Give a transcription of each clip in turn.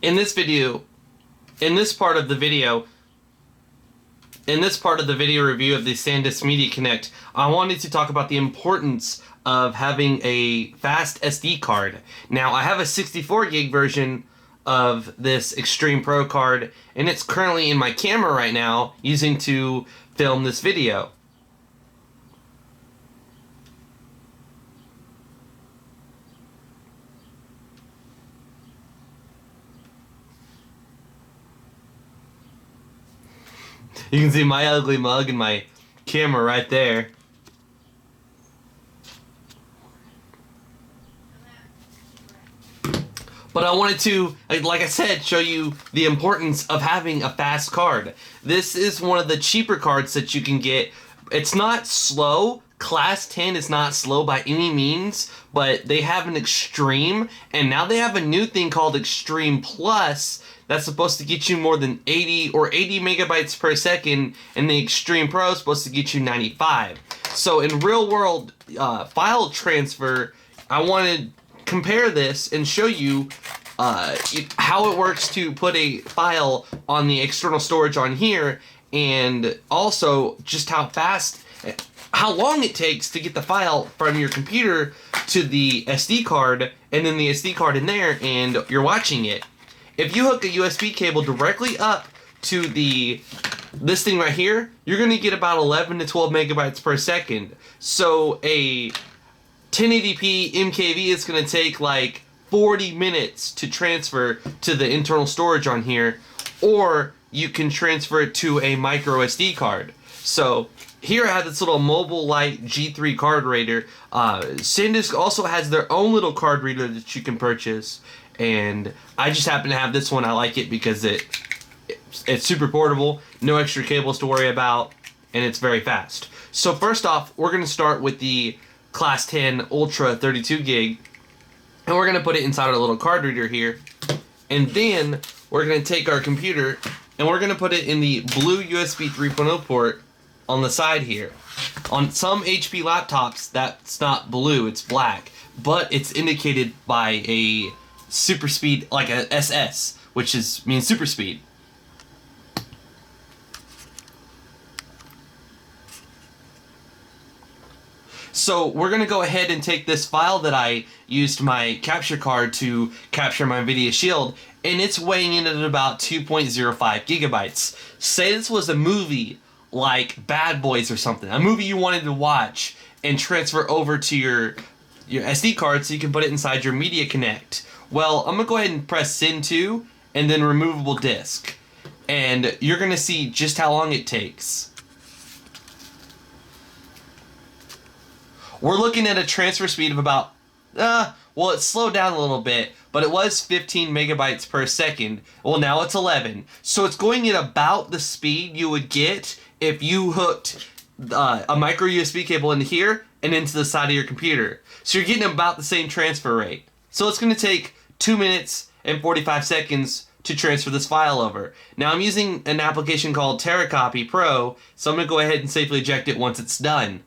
In this video, in this part of the video review of the SanDisk Media Connect, I wanted to talk about the importance of having a fast SD card. Now, I have a 64 gig version of this Extreme Pro card, and it's currently in my camera right now, using to film this video. You can see my ugly mug and my camera right there. But I wanted to, like I said, show you the importance of having a fast card. This is one of the cheaper cards that you can get. It's not slow. Class 10 is not slow by any means, but they have an Extreme, and now they have a new thing called Extreme Plus that's supposed to get you more than 80 megabytes per second, and the Extreme Pro is supposed to get you 95. So in real world file transfer, I want to compare this and show you how it works to put a file on the external storage on here, and also just how long it takes to get the file from your computer to the SD card, and then the SD card in there, and you're watching it. If you hook a USB cable directly up to this thing right here, you're going to get about 11 to 12 megabytes per second. So a 1080p MKV is going to take like 40 minutes to transfer to the internal storage on here, or you can transfer it to a micro SD card. So here I have this little Mobile Light G3 card reader. SanDisk also has their own little card reader that you can purchase, and I just happen to have this one. I like it because it's super portable, no extra cables to worry about, and it's very fast. So first off, we're going to start with the Class 10 Ultra 32 gig, and we're going to put it inside our little card reader here, and then we're going to take our computer and we're going to put it in the blue USB 3.0 port on the side here. On some HP laptops, that's not blue, it's black, but it's indicated by a super speed, like a SS, which means super speed. So we're going to go ahead and take this file that I used my capture card to capture my video shield, and it's weighing in at about 2.05 gigabytes. Say this was a movie like Bad Boys or something, a movie you wanted to watch and transfer over to your SD card so you can put it inside your Media Connect. Well, I'm going to go ahead and press Send to and then Removable Disk, and you're going to see just how long it takes. We're looking at a transfer speed of about, well, it slowed down a little bit, but it was 15 megabytes per second. Well, now it's 11. So it's going at about the speed you would get if you hooked a micro USB cable into here and into the side of your computer. So you're getting about the same transfer rate. So it's going to take 2 minutes and 45 seconds to transfer this file over. Now I'm using an application called TerraCopy Pro, so I'm going to go ahead and safely eject it once it's done.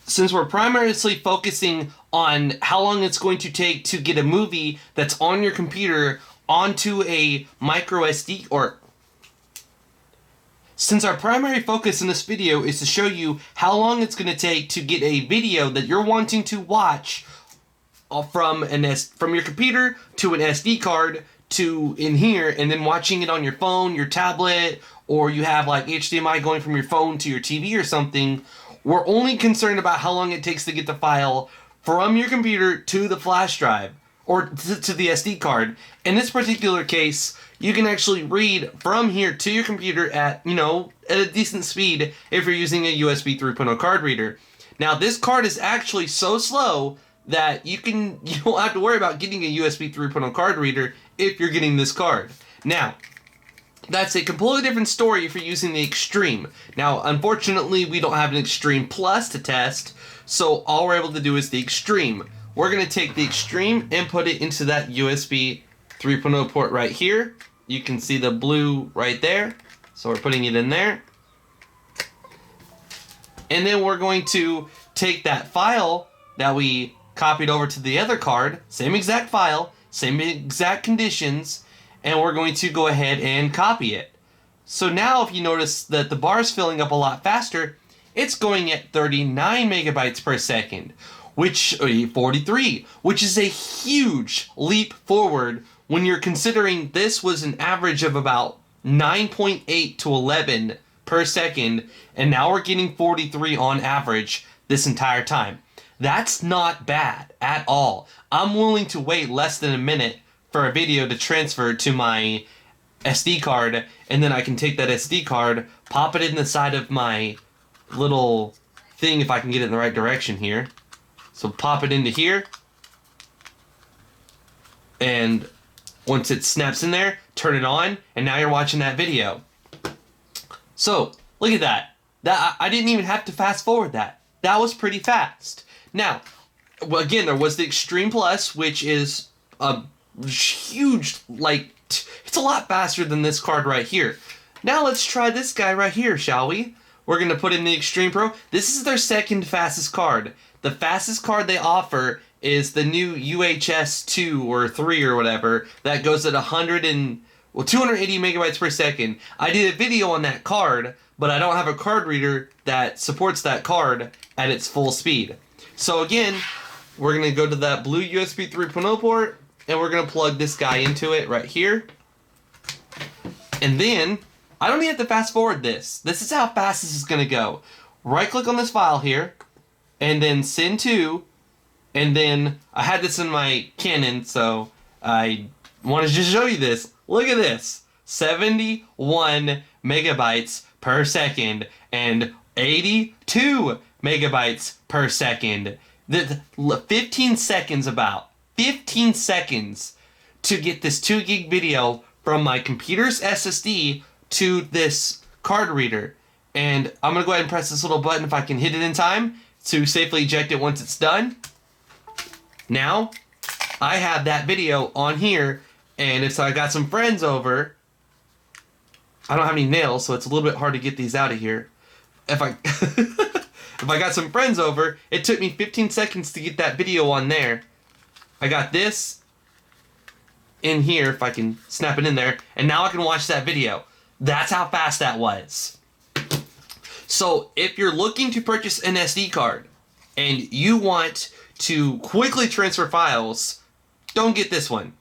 Since we're primarily focusing on how long it's going to take to get a movie that's on your computer onto a micro SD, or since our primary focus in this video is to show you how long it's going to take to get a video that you're wanting to watch from your computer to an SD card to in here, and then watching it on your phone, your tablet, or you have like HDMI going from your phone to your TV or something, we're only concerned about how long it takes to get the file from your computer to the flash drive or to the SD card. In this particular case, you can actually read from here to your computer at a decent speed if you're using a USB 3.0 card reader. Now, this card is actually so slow that you don't have to worry about getting a USB 3.0 card reader if you're getting this card. Now, that's a completely different story if you're using the Extreme. Now, unfortunately, we don't have an Extreme Plus to test, so all we're able to do is the Extreme. We're going to take the Extreme and put it into that USB 3.0 port right here. You can see the blue right there, so we're putting it in there. And then we're going to take that file that we copied over to the other card, same exact file, same exact conditions, and we're going to go ahead and copy it. So now if you notice that the bar is filling up a lot faster, it's going at 39 megabytes per second, 43, which is a huge leap forward when you're considering this was an average of about 9.8 to 11 per second, and now we're getting 43 on average this entire time. That's not bad at all. I'm willing to wait less than a minute for a video to transfer to my SD card, and then I can take that SD card, pop it in the side of my little thing if I can get it in the right direction here. So pop it into here, and once it snaps in there, turn it on, and now you're watching that video. So, look at that. I didn't even have to fast forward that. That was pretty fast. Now, again, there was the Extreme Plus, which is a huge, it's a lot faster than this card right here. Now let's try this guy right here, shall we? We're going to put in the Extreme Pro. This is their second fastest card. The fastest card they offer is the new UHS 2 or 3 or whatever that goes at 280 megabytes per second. I did a video on that card, but I don't have a card reader that supports that card at its full speed. So again, we're going to go to that blue USB 3.0 port, and we're going to plug this guy into it right here. And then, I don't even have to fast forward this. This is how fast this is going to go. Right click on this file here, and then send to, and then I had this in my Canon, so I wanted to just show you this. Look at this. 71 megabytes per second and 82 megabytes per second. 15 seconds about. 15 seconds to get this 2 gig video from my computer's SSD to this card reader. And I'm going to go ahead and press this little button if I can hit it in time to safely eject it once it's done. Now, I have that video on here, and if I got some friends over, I don't have any nails, so it's a little bit hard to get these out of here. If I if I got some friends over, it took me 15 seconds to get that video on there. I got this in here, if I can snap it in there, and now I can watch that video. That's how fast that was. So if you're looking to purchase an SD card and you want to quickly transfer files, don't get this one.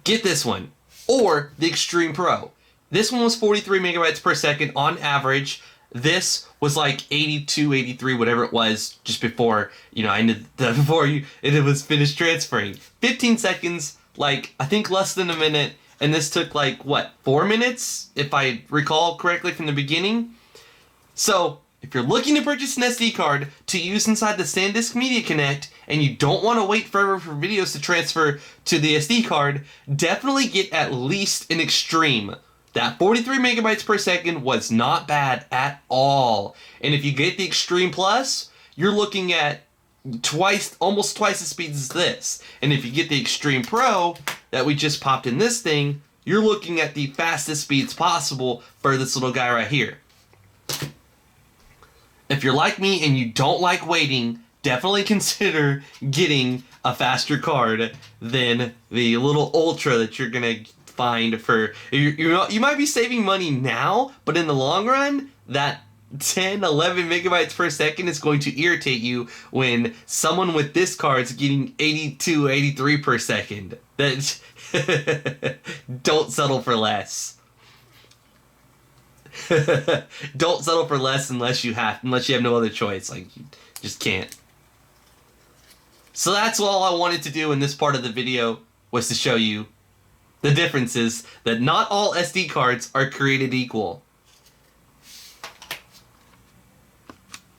Get this one, or the Extreme Pro. This one was 43 megabytes per second on average. This was like 82, 83, whatever it was, just before, it was finished transferring. 15 seconds, I think less than a minute, and this took 4 minutes, if I recall correctly from the beginning. So, if you're looking to purchase an SD card to use inside the SanDisk Media Connect, and you don't want to wait forever for videos to transfer to the SD card, definitely get at least an Extreme. That 43 megabytes per second was not bad at all. And if you get the Extreme Plus, you're looking at almost twice the speeds as this. And if you get the Extreme Pro that we just popped in this thing, you're looking at the fastest speeds possible for this little guy right here. If you're like me and you don't like waiting, definitely consider getting a faster card than the little Ultra that you're gonna find for. You might be saving money now, but in the long run, that 10, 11 megabytes per second is going to irritate you when someone with this card is getting 82, 83 per second. That's don't settle for less. Don't settle for less unless you have no other choice. Like, you just can't. So that's all I wanted to do in this part of the video, was to show you the differences, that not all SD cards are created equal.